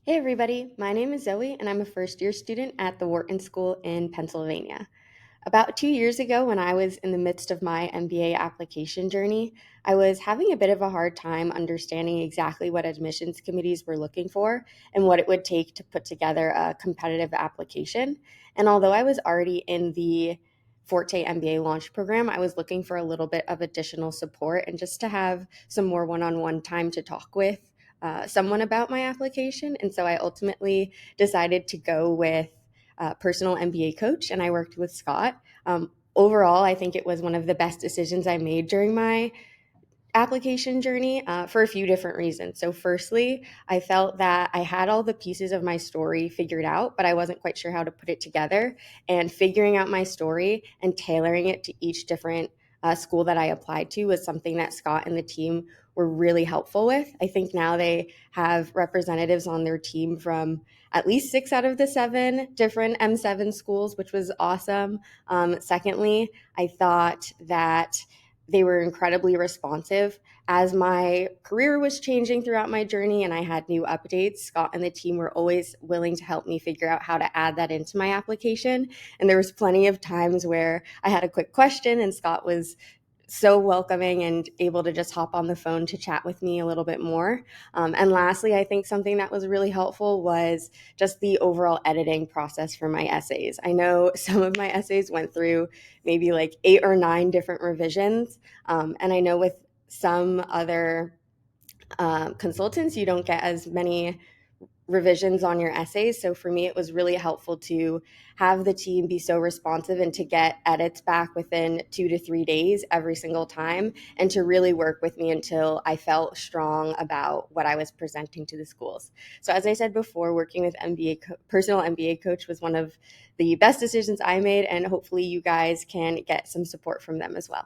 Hey everybody, my name is Zoe and I'm a first year student at the Wharton School in Pennsylvania. About 2 years ago, when I was in the midst of my MBA application journey, I was having a bit of a hard time understanding exactly what admissions committees were looking for and what it would take to put together a competitive application. And although I was already in the Forte MBA launch program, I was looking for a little bit of additional support and just to have some more one on one time to talk with someone about my application. And so I ultimately decided to go with Personal MBA Coach, and I worked with Scott. Overall, I think it was one of the best decisions I made during my application journey for a few different reasons. So, firstly, I felt that I had all the pieces of my story figured out, but I wasn't quite sure how to put it together. And figuring out my story and tailoring it to each different school that I applied to was something that Scott and the team were really helpful with. I think now they have representatives on their team from at least 6 out of the 7 different M7 schools, which was awesome. Secondly, I thought that they were incredibly responsive. As my career was changing throughout my journey and I had new updates, Scott and the team were always willing to help me figure out how to add that into my application. And there was plenty of times where I had a quick question and Scott was so welcoming and able to just hop on the phone to chat with me a little bit more. And lastly, I think something that was really helpful was just the overall editing process for my essays. I know some of my essays went through maybe like 8 or 9 different revisions. And I know with some other consultants, you don't get as many revisions on your essays. So for me, it was really helpful to have the team be so responsive and to get edits back within 2 to 3 days every single time and to really work with me until I felt strong about what I was presenting to the schools. So as I said before, working with Personal MBA Coach was one of the best decisions I made, and hopefully you guys can get some support from them as well.